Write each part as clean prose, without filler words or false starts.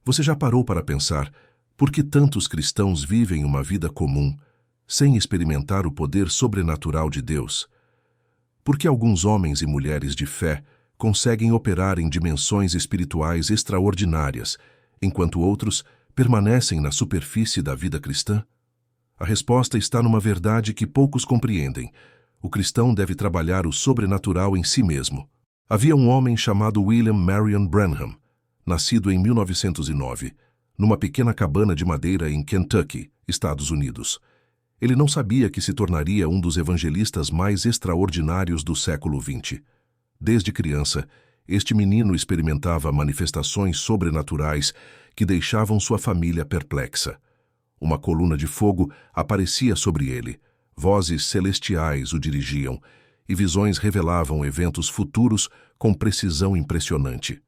Você já parou para pensar por que tantos cristãos vivem uma vida comum, sem experimentar o poder sobrenatural de Deus? Por que alguns homens e mulheres de fé conseguem operar em dimensões espirituais extraordinárias, enquanto outros permanecem na superfície da vida cristã? A resposta está numa verdade que poucos compreendem. O cristão deve trabalhar o sobrenatural em si mesmo. Havia um homem chamado William Marion Branham, nascido em 1909, numa pequena cabana de madeira em Kentucky, Estados Unidos. Ele não sabia que se tornaria um dos evangelistas mais extraordinários do século XX. Desde criança, este menino experimentava manifestações sobrenaturais que deixavam sua família perplexa. Uma coluna de fogo aparecia sobre ele, vozes celestiais o dirigiam, e visões revelavam eventos futuros com precisão impressionante.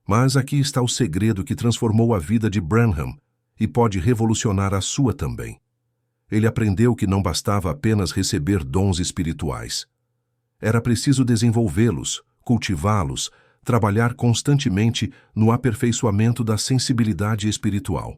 Mas aqui está o segredo que transformou a vida de Branham e pode revolucionar a sua também. Ele aprendeu que não bastava apenas receber dons espirituais. Era preciso desenvolvê-los, cultivá-los, trabalhar constantemente no aperfeiçoamento da sensibilidade espiritual.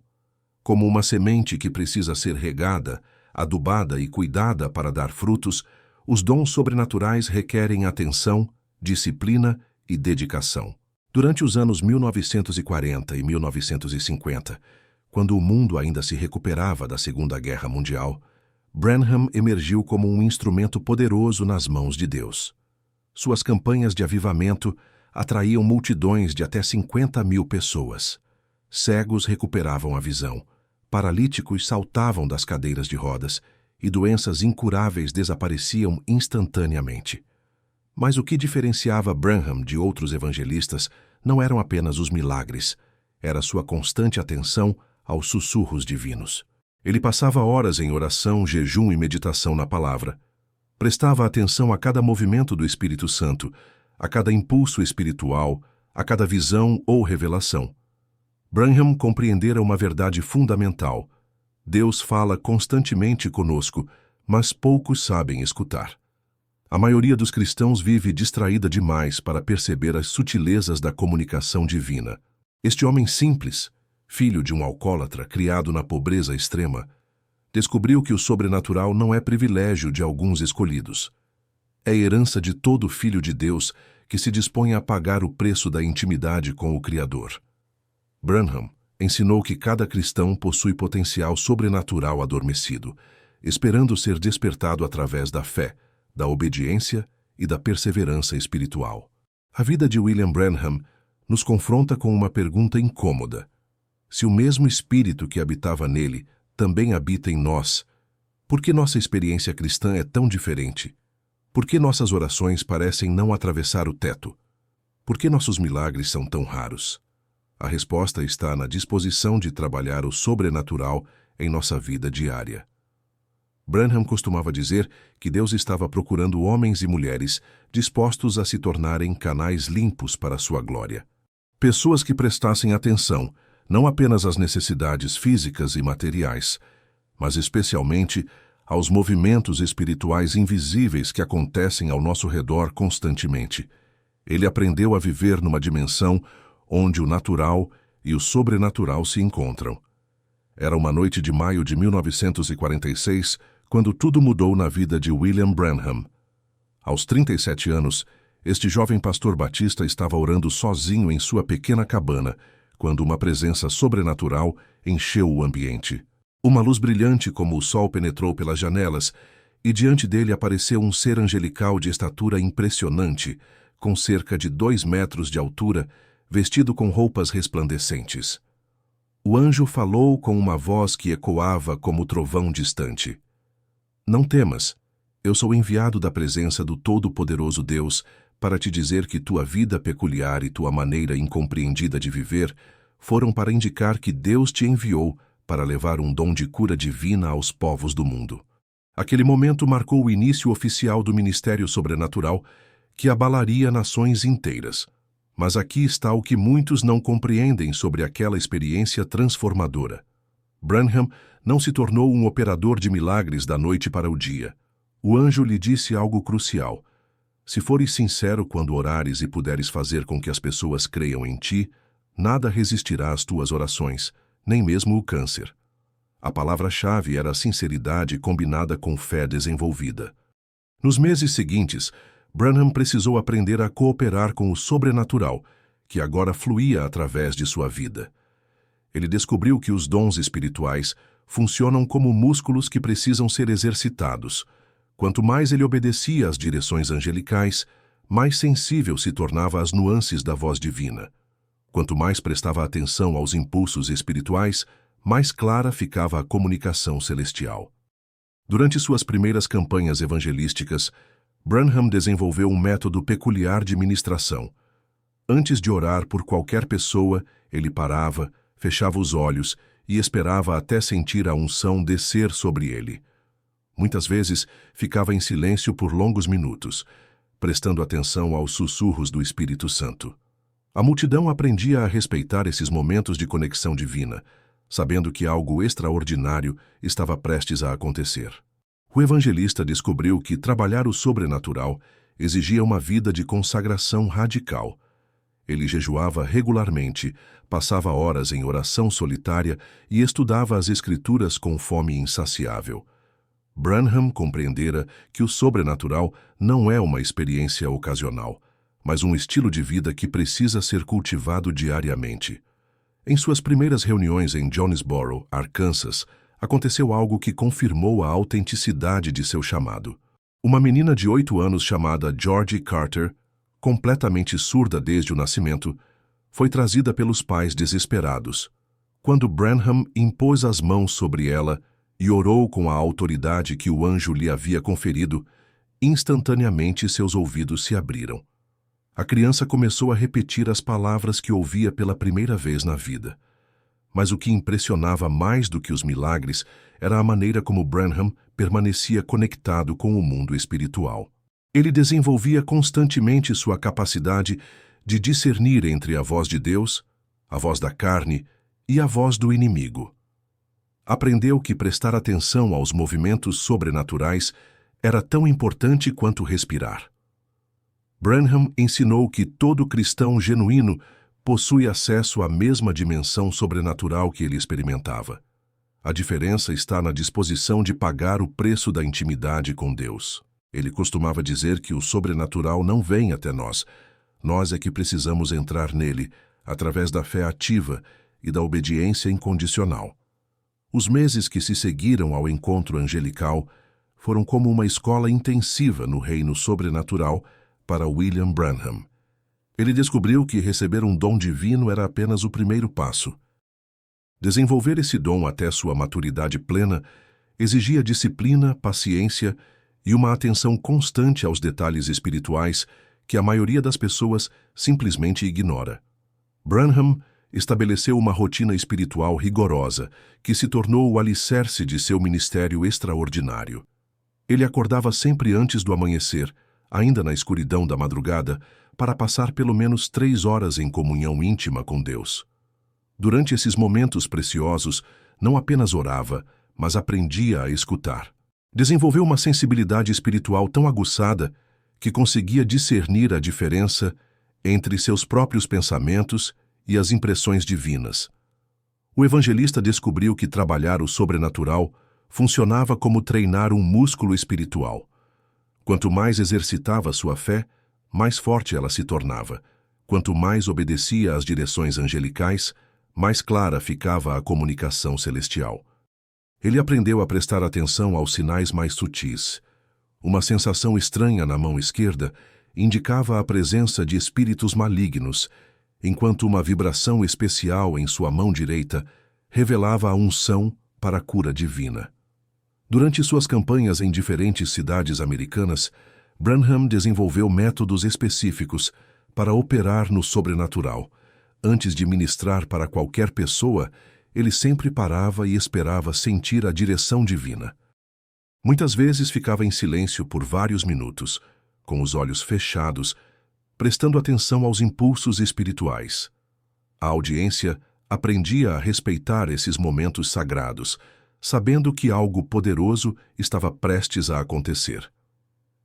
Como uma semente que precisa ser regada, adubada e cuidada para dar frutos, os dons sobrenaturais requerem atenção, disciplina e dedicação. Durante os anos 1940 e 1950, quando o mundo ainda se recuperava da Segunda Guerra Mundial, Branham emergiu como um instrumento poderoso nas mãos de Deus. Suas campanhas de avivamento atraíam multidões de até 50.000 pessoas. Cegos recuperavam a visão, paralíticos saltavam das cadeiras de rodas e doenças incuráveis desapareciam instantaneamente. Mas o que diferenciava Branham de outros evangelistas não eram apenas os milagres, era sua constante atenção aos sussurros divinos. Ele passava horas em oração, jejum e meditação na palavra. Prestava atenção a cada movimento do Espírito Santo, a cada impulso espiritual, a cada visão ou revelação. Branham compreendera uma verdade fundamental. Deus fala constantemente conosco, mas poucos sabem escutar. A maioria dos cristãos vive distraída demais para perceber as sutilezas da comunicação divina. Este homem simples, filho de um alcoólatra criado na pobreza extrema, descobriu que o sobrenatural não é privilégio de alguns escolhidos. É herança de todo filho de Deus que se dispõe a pagar o preço da intimidade com o Criador. Branham ensinou que cada cristão possui potencial sobrenatural adormecido, esperando ser despertado através da fé, da obediência e da perseverança espiritual. A vida de William Branham nos confronta com uma pergunta incômoda. Se o mesmo Espírito que habitava nele também habita em nós, por que nossa experiência cristã é tão diferente? Por que nossas orações parecem não atravessar o teto? Por que nossos milagres são tão raros? A resposta está na disposição de trabalhar o sobrenatural em nossa vida diária. Branham costumava dizer que Deus estava procurando homens e mulheres dispostos a se tornarem canais limpos para a sua glória. Pessoas que prestassem atenção não apenas às necessidades físicas e materiais, mas especialmente aos movimentos espirituais invisíveis que acontecem ao nosso redor constantemente. Ele aprendeu a viver numa dimensão onde o natural e o sobrenatural se encontram. Era uma noite de maio de 1946, quando tudo mudou na vida de William Branham. Aos 37 anos, este jovem pastor batista estava orando sozinho em sua pequena cabana, quando uma presença sobrenatural encheu o ambiente. Uma luz brilhante como o sol penetrou pelas janelas, e diante dele apareceu um ser angelical de estatura impressionante, com cerca de 2 metros de altura, vestido com roupas resplandecentes. O anjo falou com uma voz que ecoava como trovão distante. Não temas, eu sou enviado da presença do Todo-Poderoso Deus para te dizer que tua vida peculiar e tua maneira incompreendida de viver foram para indicar que Deus te enviou para levar um dom de cura divina aos povos do mundo. Aquele momento marcou o início oficial do ministério sobrenatural que abalaria nações inteiras. Mas aqui está o que muitos não compreendem sobre aquela experiência transformadora. Branham não se tornou um operador de milagres da noite para o dia. O anjo lhe disse algo crucial. Se fores sincero quando orares e puderes fazer com que as pessoas creiam em ti, nada resistirá às tuas orações, nem mesmo o câncer. A palavra-chave era a sinceridade combinada com fé desenvolvida. Nos meses seguintes, Branham precisou aprender a cooperar com o sobrenatural, que agora fluía através de sua vida. Ele descobriu que os dons espirituais funcionam como músculos que precisam ser exercitados. Quanto mais ele obedecia às direções angelicais, mais sensível se tornava às nuances da voz divina. Quanto mais prestava atenção aos impulsos espirituais, mais clara ficava a comunicação celestial. Durante suas primeiras campanhas evangelísticas, Branham desenvolveu um método peculiar de ministração. Antes de orar por qualquer pessoa, ele parava, fechava os olhos e esperava até sentir a unção descer sobre ele. Muitas vezes, ficava em silêncio por longos minutos, prestando atenção aos sussurros do Espírito Santo. A multidão aprendia a respeitar esses momentos de conexão divina, sabendo que algo extraordinário estava prestes a acontecer. O evangelista descobriu que trabalhar o sobrenatural exigia uma vida de consagração radical. Ele jejuava regularmente, passava horas em oração solitária e estudava as Escrituras com fome insaciável. Branham compreendera que o sobrenatural não é uma experiência ocasional, mas um estilo de vida que precisa ser cultivado diariamente. Em suas primeiras reuniões em Jonesboro, Arkansas, aconteceu algo que confirmou a autenticidade de seu chamado. Uma menina de 8 anos chamada Georgie Carter, completamente surda desde o nascimento, foi trazida pelos pais desesperados. Quando Branham impôs as mãos sobre ela e orou com a autoridade que o anjo lhe havia conferido, instantaneamente seus ouvidos se abriram. A criança começou a repetir as palavras que ouvia pela primeira vez na vida. Mas o que impressionava mais do que os milagres era a maneira como Branham permanecia conectado com o mundo espiritual. Ele desenvolvia constantemente sua capacidade de discernir entre a voz de Deus, a voz da carne e a voz do inimigo. Aprendeu que prestar atenção aos movimentos sobrenaturais era tão importante quanto respirar. Branham ensinou que todo cristão genuíno possui acesso à mesma dimensão sobrenatural que ele experimentava. A diferença está na disposição de pagar o preço da intimidade com Deus. Ele costumava dizer que o sobrenatural não vem até nós. Nós é que precisamos entrar nele, através da fé ativa e da obediência incondicional. Os meses que se seguiram ao encontro angelical foram como uma escola intensiva no reino sobrenatural para William Branham. Ele descobriu que receber um dom divino era apenas o primeiro passo. Desenvolver esse dom até sua maturidade plena exigia disciplina, paciência e uma atenção constante aos detalhes espirituais que a maioria das pessoas simplesmente ignora. Branham estabeleceu uma rotina espiritual rigorosa que se tornou o alicerce de seu ministério extraordinário. Ele acordava sempre antes do amanhecer, ainda na escuridão da madrugada, para passar pelo menos 3 horas em comunhão íntima com Deus. Durante esses momentos preciosos, não apenas orava, mas aprendia a escutar. Desenvolveu uma sensibilidade espiritual tão aguçada que conseguia discernir a diferença entre seus próprios pensamentos e as impressões divinas. O evangelista descobriu que trabalhar o sobrenatural funcionava como treinar um músculo espiritual. Quanto mais exercitava sua fé, mais forte ela se tornava. Quanto mais obedecia às direções angelicais, mais clara ficava a comunicação celestial. Ele aprendeu a prestar atenção aos sinais mais sutis. Uma sensação estranha na mão esquerda indicava a presença de espíritos malignos, enquanto uma vibração especial em sua mão direita revelava a unção para a cura divina. Durante suas campanhas em diferentes cidades americanas, Branham desenvolveu métodos específicos para operar no sobrenatural. Antes de ministrar para qualquer pessoa, ele sempre parava e esperava sentir a direção divina. Muitas vezes ficava em silêncio por vários minutos, com os olhos fechados, prestando atenção aos impulsos espirituais. A audiência aprendia a respeitar esses momentos sagrados, sabendo que algo poderoso estava prestes a acontecer.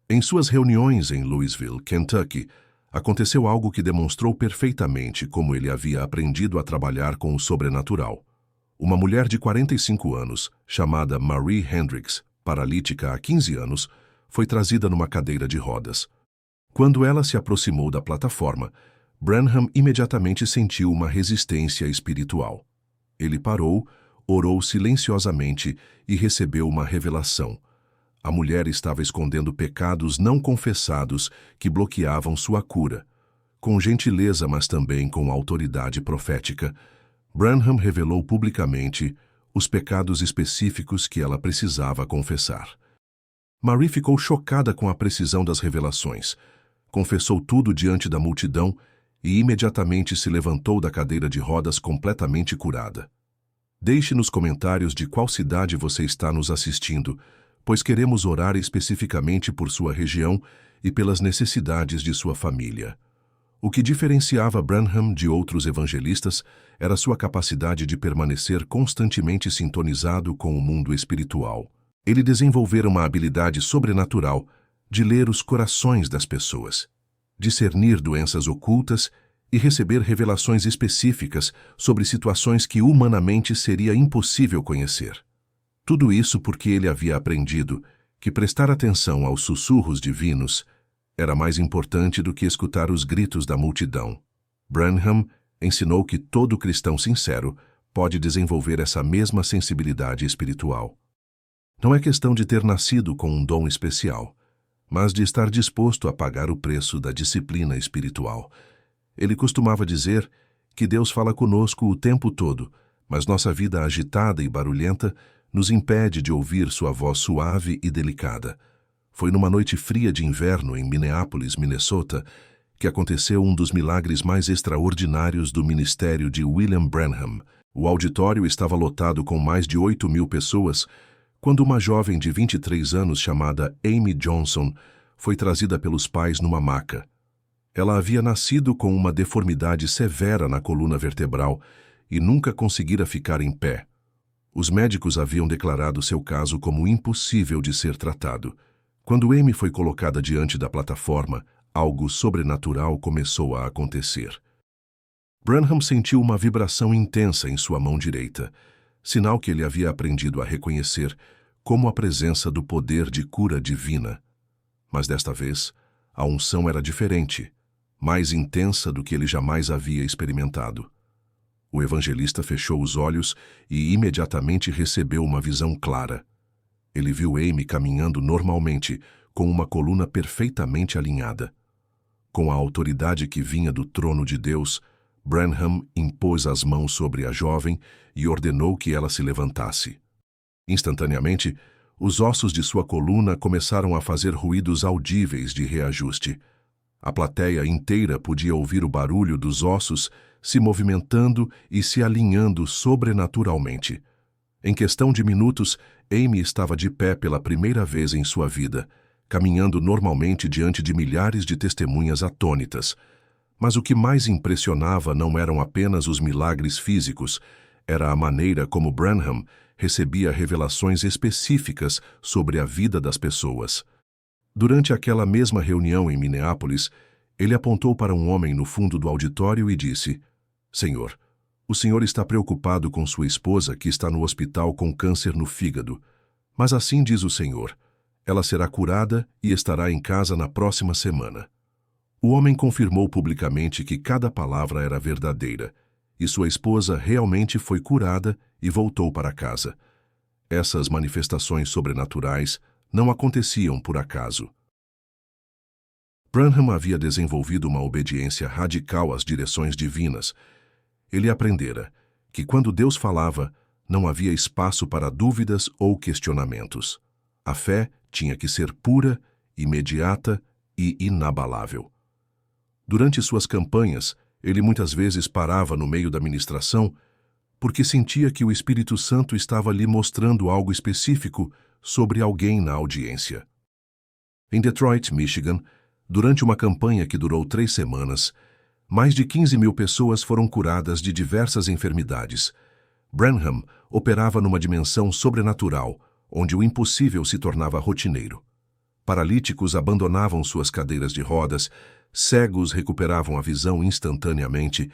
Em suas reuniões em Louisville, Kentucky, Aconteceu algo que demonstrou perfeitamente como ele havia aprendido a trabalhar com o sobrenatural. Uma mulher de 45 anos, chamada Marie Hendricks, paralítica há 15 anos, foi trazida numa cadeira de rodas. Quando ela se aproximou da plataforma, Branham imediatamente sentiu uma resistência espiritual. Ele parou, orou silenciosamente e recebeu uma revelação. A mulher estava escondendo pecados não confessados que bloqueavam sua cura. Com gentileza, mas também com autoridade profética, Branham revelou publicamente os pecados específicos que ela precisava confessar. Marie ficou chocada com a precisão das revelações. Confessou tudo diante da multidão e imediatamente se levantou da cadeira de rodas completamente curada. Deixe nos comentários de qual cidade você está nos assistindo, pois queremos orar especificamente por sua região e pelas necessidades de sua família. O que diferenciava Branham de outros evangelistas era sua capacidade de permanecer constantemente sintonizado com o mundo espiritual. Ele desenvolvera uma habilidade sobrenatural de ler os corações das pessoas, discernir doenças ocultas e receber revelações específicas sobre situações que humanamente seria impossível conhecer. Tudo isso porque ele havia aprendido que prestar atenção aos sussurros divinos era mais importante do que escutar os gritos da multidão. Branham ensinou que todo cristão sincero pode desenvolver essa mesma sensibilidade espiritual. Não é questão de ter nascido com um dom especial, mas de estar disposto a pagar o preço da disciplina espiritual. Ele costumava dizer que Deus fala conosco o tempo todo, mas nossa vida agitada e barulhenta nos impede de ouvir sua voz suave e delicada. Foi numa noite fria de inverno em Minneapolis, Minnesota, que aconteceu um dos milagres mais extraordinários do ministério de William Branham. O auditório estava lotado com mais de 8.000 pessoas, quando uma jovem de 23 anos chamada Amy Johnson foi trazida pelos pais numa maca. Ela havia nascido com uma deformidade severa na coluna vertebral e nunca conseguira ficar em pé. Os médicos haviam declarado seu caso como impossível de ser tratado. Quando Amy foi colocada diante da plataforma, algo sobrenatural começou a acontecer. Branham sentiu uma vibração intensa em sua mão direita, sinal que ele havia aprendido a reconhecer como a presença do poder de cura divina. Mas desta vez, a unção era diferente, mais intensa do que ele jamais havia experimentado. O evangelista fechou os olhos e imediatamente recebeu uma visão clara. Ele viu Amy caminhando normalmente, com uma coluna perfeitamente alinhada. Com a autoridade que vinha do trono de Deus, Branham impôs as mãos sobre a jovem e ordenou que ela se levantasse. Instantaneamente, os ossos de sua coluna começaram a fazer ruídos audíveis de reajuste. A plateia inteira podia ouvir o barulho dos ossos se movimentando e se alinhando sobrenaturalmente. Em questão de minutos, Amy estava de pé pela primeira vez em sua vida, caminhando normalmente diante de milhares de testemunhas atônitas. Mas o que mais impressionava não eram apenas os milagres físicos, era a maneira como Branham recebia revelações específicas sobre a vida das pessoas. Durante aquela mesma reunião em Minneapolis, ele apontou para um homem no fundo do auditório e disse: "Senhor, o senhor está preocupado com sua esposa que está no hospital com câncer no fígado. Mas assim diz o Senhor, ela será curada e estará em casa na próxima semana." O homem confirmou publicamente que cada palavra era verdadeira, e sua esposa realmente foi curada e voltou para casa. Essas manifestações sobrenaturais não aconteciam por acaso. Branham havia desenvolvido uma obediência radical às direções divinas. Ele aprendera que quando Deus falava, não havia espaço para dúvidas ou questionamentos. A fé tinha que ser pura, imediata e inabalável. Durante suas campanhas, ele muitas vezes parava no meio da ministração porque sentia que o Espírito Santo estava lhe mostrando algo específico sobre alguém na audiência. Em Detroit, Michigan, durante uma campanha que durou 3 semanas, mais de 15.000 pessoas foram curadas de diversas enfermidades. Branham operava numa dimensão sobrenatural, onde o impossível se tornava rotineiro. Paralíticos abandonavam suas cadeiras de rodas, cegos recuperavam a visão instantaneamente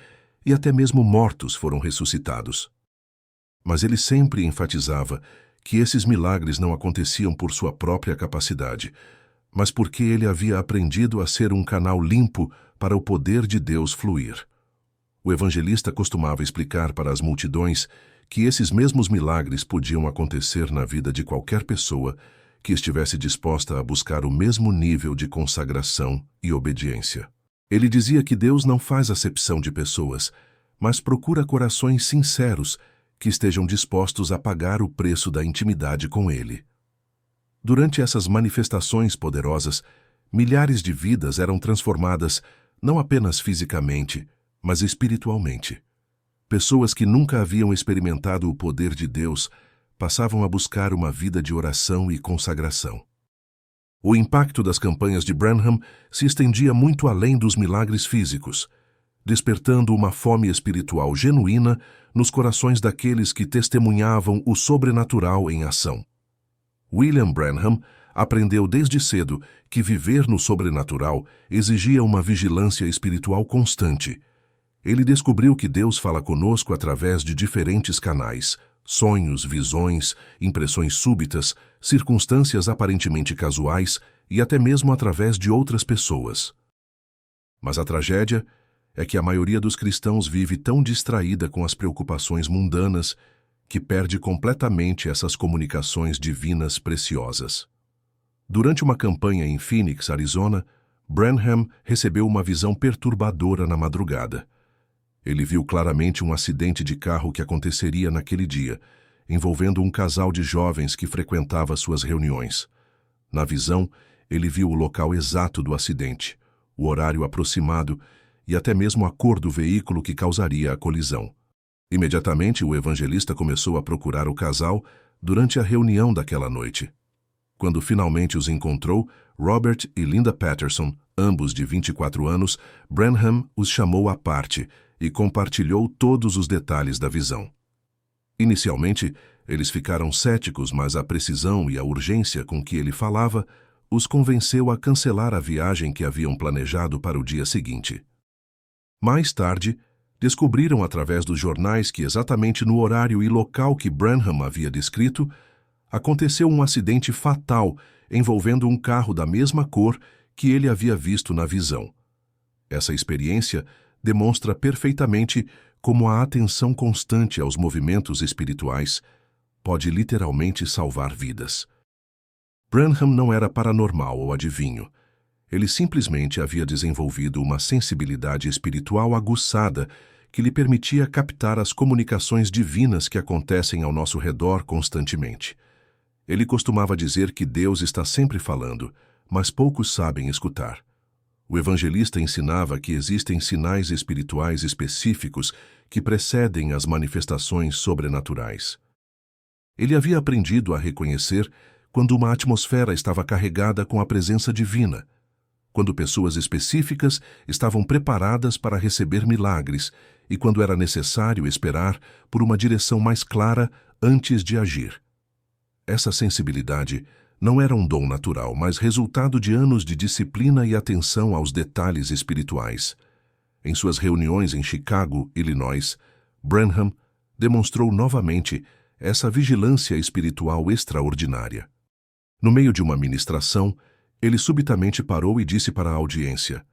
e até mesmo mortos foram ressuscitados. Mas ele sempre enfatizava que esses milagres não aconteciam por sua própria capacidade, mas porque ele havia aprendido a ser um canal limpo para o poder de Deus fluir. O evangelista costumava explicar para as multidões que esses mesmos milagres podiam acontecer na vida de qualquer pessoa que estivesse disposta a buscar o mesmo nível de consagração e obediência. Ele dizia que Deus não faz acepção de pessoas, mas procura corações sinceros que estejam dispostos a pagar o preço da intimidade com Ele. Durante essas manifestações poderosas, milhares de vidas eram transformadas não apenas fisicamente, mas espiritualmente. Pessoas que nunca haviam experimentado o poder de Deus passavam a buscar uma vida de oração e consagração. O impacto das campanhas de Branham se estendia muito além dos milagres físicos, despertando uma fome espiritual genuína nos corações daqueles que testemunhavam o sobrenatural em ação. William Branham aprendeu desde cedo que viver no sobrenatural exigia uma vigilância espiritual constante. Ele descobriu que Deus fala conosco através de diferentes canais: sonhos, visões, impressões súbitas, circunstâncias aparentemente casuais e até mesmo através de outras pessoas. Mas a tragédia é que a maioria dos cristãos vive tão distraída com as preocupações mundanas que perde completamente essas comunicações divinas preciosas. Durante uma campanha em Phoenix, Arizona, Branham recebeu uma visão perturbadora na madrugada. Ele viu claramente um acidente de carro que aconteceria naquele dia, envolvendo um casal de jovens que frequentava suas reuniões. Na visão, ele viu o local exato do acidente, o horário aproximado e até mesmo a cor do veículo que causaria a colisão. Imediatamente, o evangelista começou a procurar o casal durante a reunião daquela noite. Quando finalmente os encontrou, Robert e Linda Patterson, ambos de 24 anos, Branham os chamou à parte e compartilhou todos os detalhes da visão. Inicialmente, eles ficaram céticos, mas a precisão e a urgência com que ele falava os convenceu a cancelar a viagem que haviam planejado para o dia seguinte. Mais tarde, descobriram através dos jornais que exatamente no horário e local que Branham havia descrito, aconteceu um acidente fatal envolvendo um carro da mesma cor que ele havia visto na visão. Essa experiência demonstra perfeitamente como a atenção constante aos movimentos espirituais pode literalmente salvar vidas. Branham não era paranormal ou adivinho. Ele simplesmente havia desenvolvido uma sensibilidade espiritual aguçada que lhe permitia captar as comunicações divinas que acontecem ao nosso redor constantemente. Ele costumava dizer que Deus está sempre falando, mas poucos sabem escutar. O evangelista ensinava que existem sinais espirituais específicos que precedem as manifestações sobrenaturais. Ele havia aprendido a reconhecer quando uma atmosfera estava carregada com a presença divina, quando pessoas específicas estavam preparadas para receber milagres e quando era necessário esperar por uma direção mais clara antes de agir. Essa sensibilidade não era um dom natural, mas resultado de anos de disciplina e atenção aos detalhes espirituais. Em suas reuniões em Chicago, Illinois, Branham demonstrou novamente essa vigilância espiritual extraordinária. No meio de uma ministração, ele subitamente parou e disse para a audiência: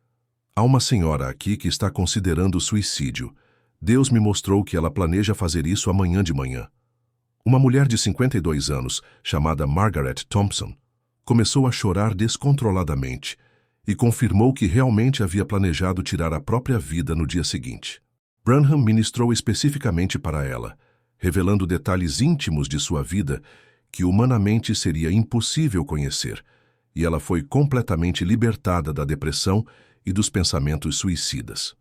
"Há uma senhora aqui que está considerando suicídio. Deus me mostrou que ela planeja fazer isso amanhã de manhã." Uma mulher de 52 anos, chamada Margaret Thompson, começou a chorar descontroladamente e confirmou que realmente havia planejado tirar a própria vida no dia seguinte. Branham ministrou especificamente para ela, revelando detalhes íntimos de sua vida que humanamente seria impossível conhecer, e ela foi completamente libertada da depressão e dos pensamentos suicidas.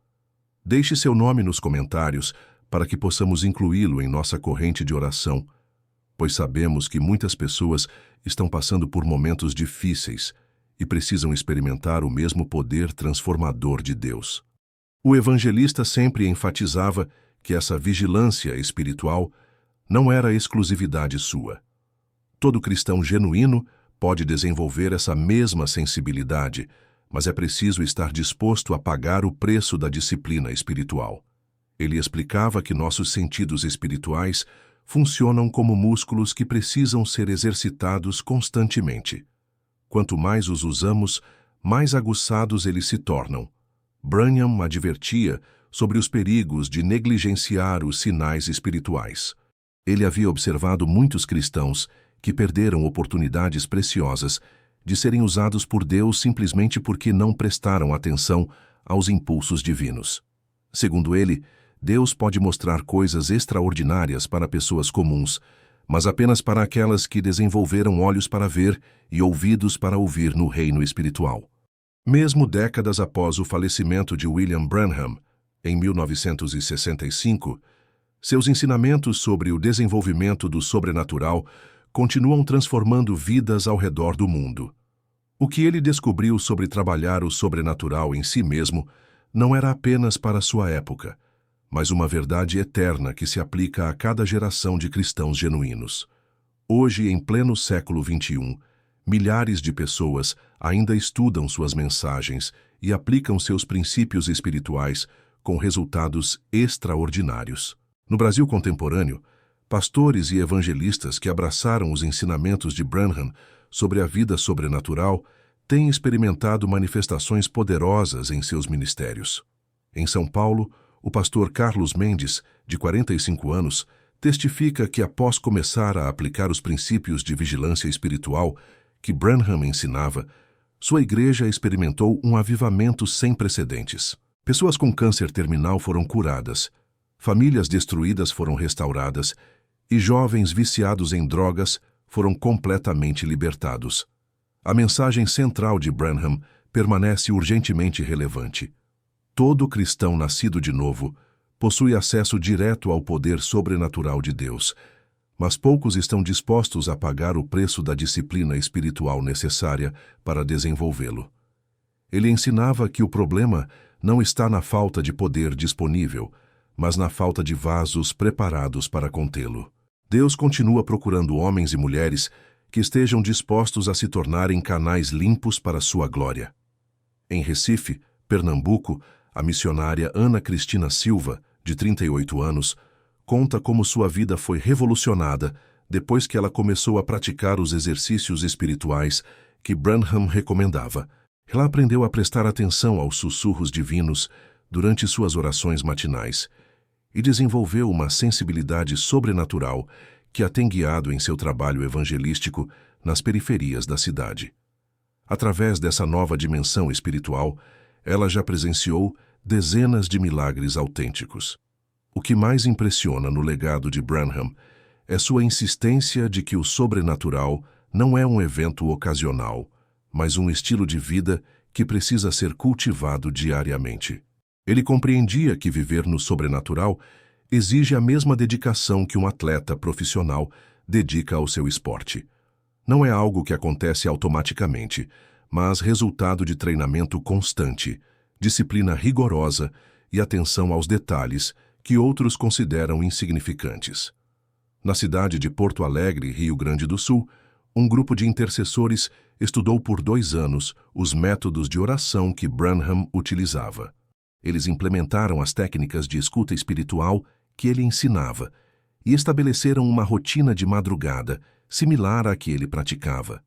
Deixe seu nome nos comentários para que possamos incluí-lo em nossa corrente de oração, pois sabemos que muitas pessoas estão passando por momentos difíceis e precisam experimentar o mesmo poder transformador de Deus. O evangelista sempre enfatizava que essa vigilância espiritual não era exclusividade sua. Todo cristão genuíno pode desenvolver essa mesma sensibilidade, mas é preciso estar disposto a pagar o preço da disciplina espiritual. Ele explicava que nossos sentidos espirituais funcionam como músculos que precisam ser exercitados constantemente. Quanto mais os usamos, mais aguçados eles se tornam. Branham advertia sobre os perigos de negligenciar os sinais espirituais. Ele havia observado muitos cristãos que perderam oportunidades preciosas de serem usados por Deus simplesmente porque não prestaram atenção aos impulsos divinos. Segundo ele, Deus pode mostrar coisas extraordinárias para pessoas comuns, mas apenas para aquelas que desenvolveram olhos para ver e ouvidos para ouvir no reino espiritual. Mesmo décadas após o falecimento de William Branham, em 1965, seus ensinamentos sobre o desenvolvimento do sobrenatural continuam transformando vidas ao redor do mundo. O que ele descobriu sobre trabalhar o sobrenatural em si mesmo não era apenas para sua época, mas uma verdade eterna que se aplica a cada geração de cristãos genuínos. Hoje, em pleno século XXI, milhares de pessoas ainda estudam suas mensagens e aplicam seus princípios espirituais com resultados extraordinários. No Brasil contemporâneo, pastores e evangelistas que abraçaram os ensinamentos de Branham sobre a vida sobrenatural têm experimentado manifestações poderosas em seus ministérios. Em São Paulo, o pastor Carlos Mendes, de 45 anos, testifica que após começar a aplicar os princípios de vigilância espiritual que Branham ensinava, sua igreja experimentou um avivamento sem precedentes. Pessoas com câncer terminal foram curadas, famílias destruídas foram restauradas e jovens viciados em drogas foram completamente libertados. A mensagem central de Branham permanece urgentemente relevante. Todo cristão nascido de novo possui acesso direto ao poder sobrenatural de Deus, mas poucos estão dispostos a pagar o preço da disciplina espiritual necessária para desenvolvê-lo. Ele ensinava que o problema não está na falta de poder disponível, mas na falta de vasos preparados para contê-lo. Deus continua procurando homens e mulheres que estejam dispostos a se tornarem canais limpos para sua glória. Em Recife, Pernambuco, a missionária Ana Cristina Silva, de 38 anos, conta como sua vida foi revolucionada depois que ela começou a praticar os exercícios espirituais que Branham recomendava. Ela aprendeu a prestar atenção aos sussurros divinos durante suas orações matinais e desenvolveu uma sensibilidade sobrenatural que a tem guiado em seu trabalho evangelístico nas periferias da cidade. Através dessa nova dimensão espiritual, ela já presenciou dezenas de milagres autênticos. O que mais impressiona no legado de Branham é sua insistência de que o sobrenatural não é um evento ocasional, mas um estilo de vida que precisa ser cultivado diariamente. Ele compreendia que viver no sobrenatural exige a mesma dedicação que um atleta profissional dedica ao seu esporte. Não é algo que acontece automaticamente, mas resultado de treinamento constante, disciplina rigorosa e atenção aos detalhes que outros consideram insignificantes. Na cidade de Porto Alegre, Rio Grande do Sul, um grupo de intercessores estudou por 2 anos os métodos de oração que Branham utilizava. Eles implementaram as técnicas de escuta espiritual que ele ensinava e estabeleceram uma rotina de madrugada similar à que ele praticava.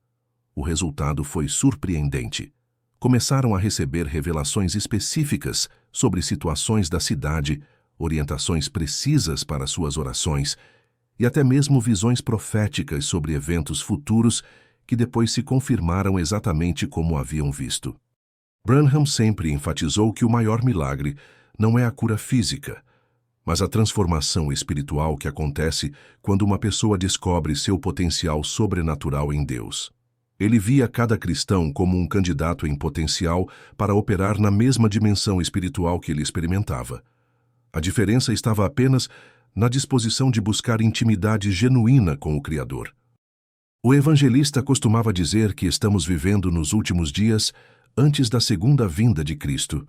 O resultado foi surpreendente. Começaram a receber revelações específicas sobre situações da cidade, orientações precisas para suas orações e até mesmo visões proféticas sobre eventos futuros que depois se confirmaram exatamente como haviam visto. Branham sempre enfatizou que o maior milagre não é a cura física, mas a transformação espiritual que acontece quando uma pessoa descobre seu potencial sobrenatural em Deus. Ele via cada cristão como um candidato em potencial para operar na mesma dimensão espiritual que ele experimentava. A diferença estava apenas na disposição de buscar intimidade genuína com o Criador. O evangelista costumava dizer que estamos vivendo nos últimos dias antes da segunda vinda de Cristo,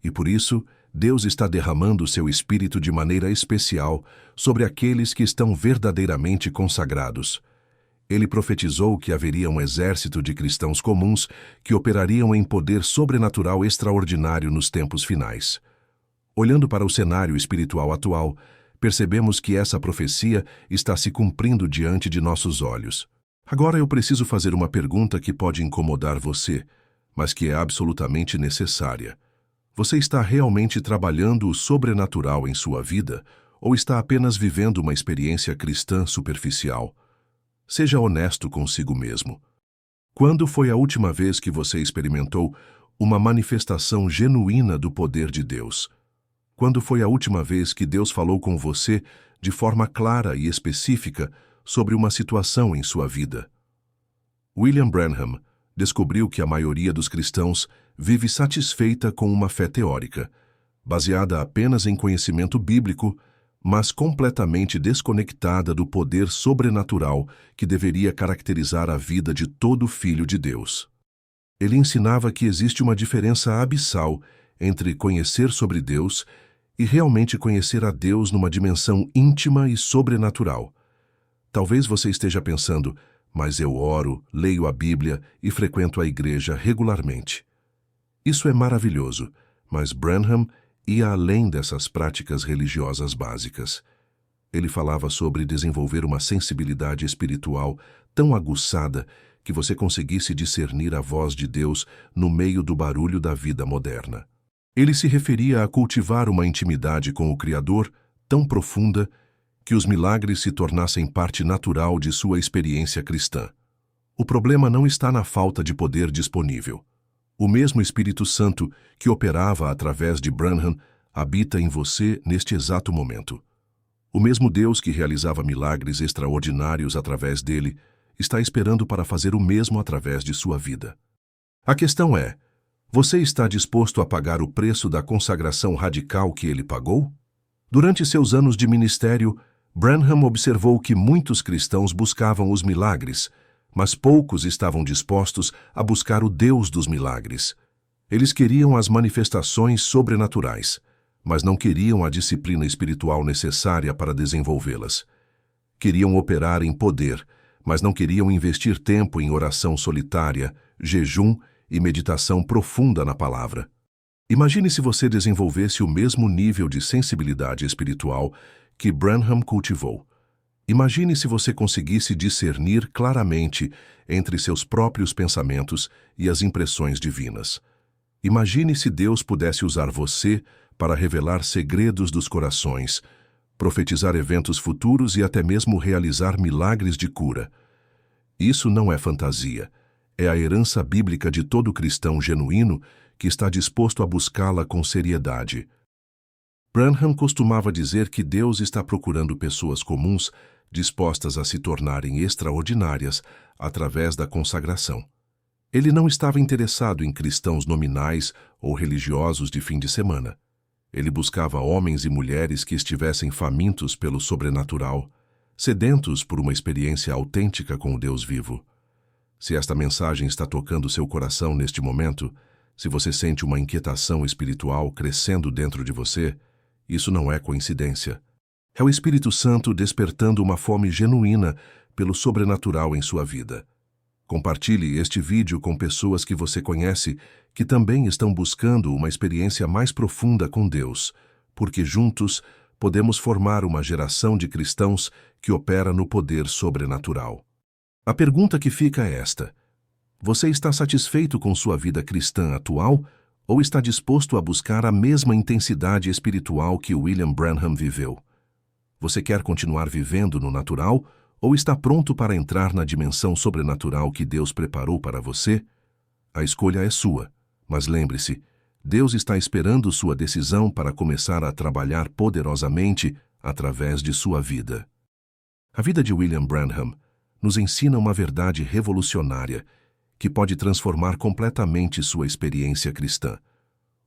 e por isso Deus está derramando seu Espírito de maneira especial sobre aqueles que estão verdadeiramente consagrados. Ele profetizou que haveria um exército de cristãos comuns que operariam em poder sobrenatural extraordinário nos tempos finais. Olhando para o cenário espiritual atual, percebemos que essa profecia está se cumprindo diante de nossos olhos. Agora eu preciso fazer uma pergunta que pode incomodar você, mas que é absolutamente necessária. Você está realmente trabalhando o sobrenatural em sua vida ou está apenas vivendo uma experiência cristã superficial? Seja honesto consigo mesmo. Quando foi a última vez que você experimentou uma manifestação genuína do poder de Deus? Quando foi a última vez que Deus falou com você de forma clara e específica sobre uma situação em sua vida? William Branham descobriu que a maioria dos cristãos vive satisfeita com uma fé teórica, baseada apenas em conhecimento bíblico, mas completamente desconectada do poder sobrenatural que deveria caracterizar a vida de todo filho de Deus. Ele ensinava que existe uma diferença abissal entre conhecer sobre Deus e realmente conhecer a Deus numa dimensão íntima e sobrenatural. Talvez você esteja pensando, mas eu oro, leio a Bíblia e frequento a igreja regularmente. Isso é maravilhoso, mas Branham ia além dessas práticas religiosas básicas. Ele falava sobre desenvolver uma sensibilidade espiritual tão aguçada que você conseguisse discernir a voz de Deus no meio do barulho da vida moderna. Ele se referia a cultivar uma intimidade com o Criador tão profunda que os milagres se tornassem parte natural de sua experiência cristã. O problema não está na falta de poder disponível. O mesmo Espírito Santo que operava através de Branham habita em você neste exato momento. O mesmo Deus que realizava milagres extraordinários através dele está esperando para fazer o mesmo através de sua vida. A questão é, você está disposto a pagar o preço da consagração radical que ele pagou? Durante seus anos de ministério, Branham observou que muitos cristãos buscavam os milagres, mas poucos estavam dispostos a buscar o Deus dos milagres. Eles queriam as manifestações sobrenaturais, mas não queriam a disciplina espiritual necessária para desenvolvê-las. Queriam operar em poder, mas não queriam investir tempo em oração solitária, jejum e meditação profunda na palavra. Imagine se você desenvolvesse o mesmo nível de sensibilidade espiritual que Branham cultivou. Imagine se você conseguisse discernir claramente entre seus próprios pensamentos e as impressões divinas. Imagine se Deus pudesse usar você para revelar segredos dos corações, profetizar eventos futuros e até mesmo realizar milagres de cura. Isso não é fantasia, é a herança bíblica de todo cristão genuíno que está disposto a buscá-la com seriedade. Branham costumava dizer que Deus está procurando pessoas comuns dispostas a se tornarem extraordinárias através da consagração. Ele não estava interessado em cristãos nominais ou religiosos de fim de semana. Ele buscava homens e mulheres que estivessem famintos pelo sobrenatural, sedentos por uma experiência autêntica com o Deus vivo. Se esta mensagem está tocando seu coração neste momento, se você sente uma inquietação espiritual crescendo dentro de você, isso não é coincidência. É o Espírito Santo despertando uma fome genuína pelo sobrenatural em sua vida. Compartilhe este vídeo com pessoas que você conhece que também estão buscando uma experiência mais profunda com Deus, porque juntos podemos formar uma geração de cristãos que opera no poder sobrenatural. A pergunta que fica é esta: você está satisfeito com sua vida cristã atual ou está disposto a buscar a mesma intensidade espiritual que William Branham viveu? Você quer continuar vivendo no natural ou está pronto para entrar na dimensão sobrenatural que Deus preparou para você? A escolha é sua, mas lembre-se, Deus está esperando sua decisão para começar a trabalhar poderosamente através de sua vida. A vida de William Branham nos ensina uma verdade revolucionária que pode transformar completamente sua experiência cristã.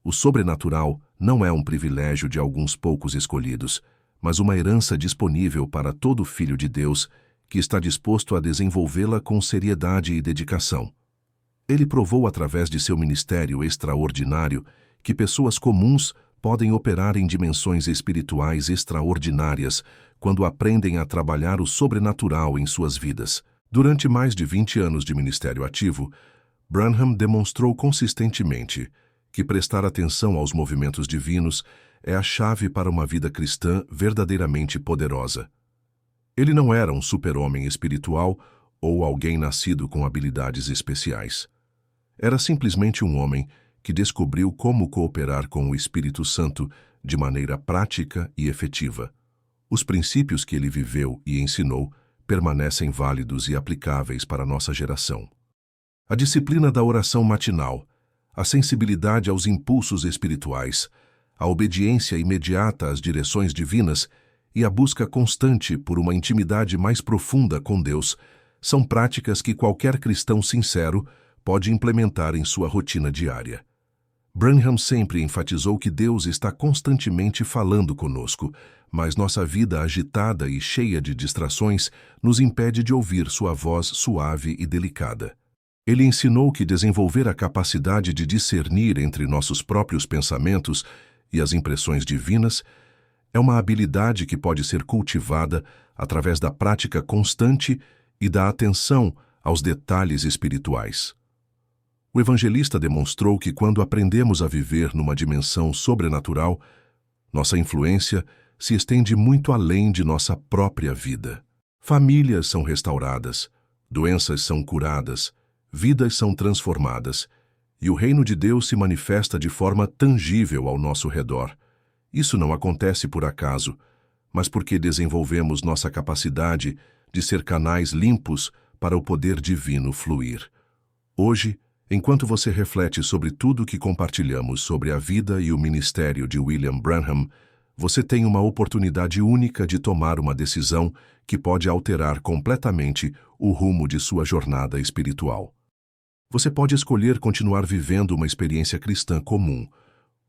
O sobrenatural não é um privilégio de alguns poucos escolhidos, mas uma herança disponível para todo filho de Deus que está disposto a desenvolvê-la com seriedade e dedicação. Ele provou através de seu ministério extraordinário que pessoas comuns podem operar em dimensões espirituais extraordinárias quando aprendem a trabalhar o sobrenatural em suas vidas. Durante mais de 20 anos de ministério ativo, Branham demonstrou consistentemente que prestar atenção aos movimentos divinos é a chave para uma vida cristã verdadeiramente poderosa. Ele não era um super-homem espiritual ou alguém nascido com habilidades especiais. Era simplesmente um homem que descobriu como cooperar com o Espírito Santo de maneira prática e efetiva. Os princípios que ele viveu e ensinou permanecem válidos e aplicáveis para nossa geração. A disciplina da oração matinal, a sensibilidade aos impulsos espirituais, a obediência imediata às direções divinas e a busca constante por uma intimidade mais profunda com Deus são práticas que qualquer cristão sincero pode implementar em sua rotina diária. Branham sempre enfatizou que Deus está constantemente falando conosco, mas nossa vida agitada e cheia de distrações nos impede de ouvir sua voz suave e delicada. Ele ensinou que desenvolver a capacidade de discernir entre nossos próprios pensamentos e as impressões divinas é uma habilidade que pode ser cultivada através da prática constante e da atenção aos detalhes espirituais. O evangelista demonstrou que quando aprendemos a viver numa dimensão sobrenatural, nossa influência se estende muito além de nossa própria vida. Famílias são restauradas, doenças são curadas, vidas são transformadas, e o reino de Deus se manifesta de forma tangível ao nosso redor. Isso não acontece por acaso, mas porque desenvolvemos nossa capacidade de ser canais limpos para o poder divino fluir. Hoje, enquanto você reflete sobre tudo que compartilhamos sobre a vida e o ministério de William Branham, você tem uma oportunidade única de tomar uma decisão que pode alterar completamente o rumo de sua jornada espiritual. Você pode escolher continuar vivendo uma experiência cristã comum,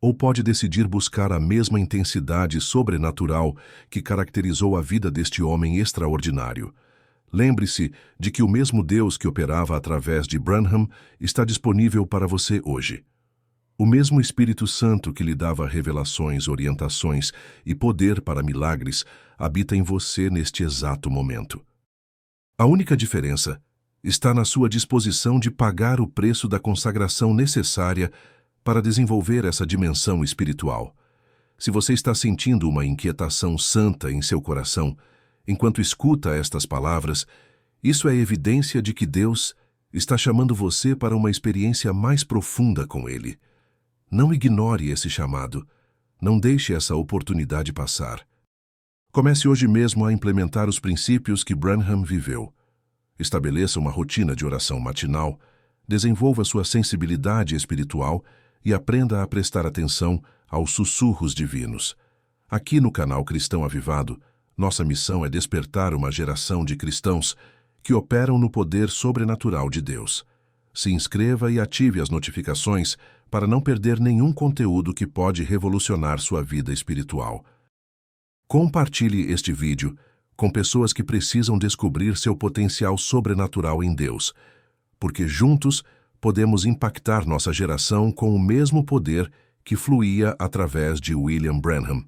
ou pode decidir buscar a mesma intensidade sobrenatural que caracterizou a vida deste homem extraordinário. Lembre-se de que o mesmo Deus que operava através de Branham está disponível para você hoje. O mesmo Espírito Santo que lhe dava revelações, orientações e poder para milagres habita em você neste exato momento. A única diferença está na sua disposição de pagar o preço da consagração necessária para desenvolver essa dimensão espiritual. Se você está sentindo uma inquietação santa em seu coração, enquanto escuta estas palavras, isso é evidência de que Deus está chamando você para uma experiência mais profunda com Ele. Não ignore esse chamado. Não deixe essa oportunidade passar. Comece hoje mesmo a implementar os princípios que Branham viveu. Estabeleça uma rotina de oração matinal, desenvolva sua sensibilidade espiritual e aprenda a prestar atenção aos sussurros divinos. Aqui no canal Cristão Avivado, nossa missão é despertar uma geração de cristãos que operam no poder sobrenatural de Deus. Se inscreva e ative as notificações para não perder nenhum conteúdo que pode revolucionar sua vida espiritual. Compartilhe este vídeo com pessoas que precisam descobrir seu potencial sobrenatural em Deus, porque juntos podemos impactar nossa geração com o mesmo poder que fluía através de William Branham.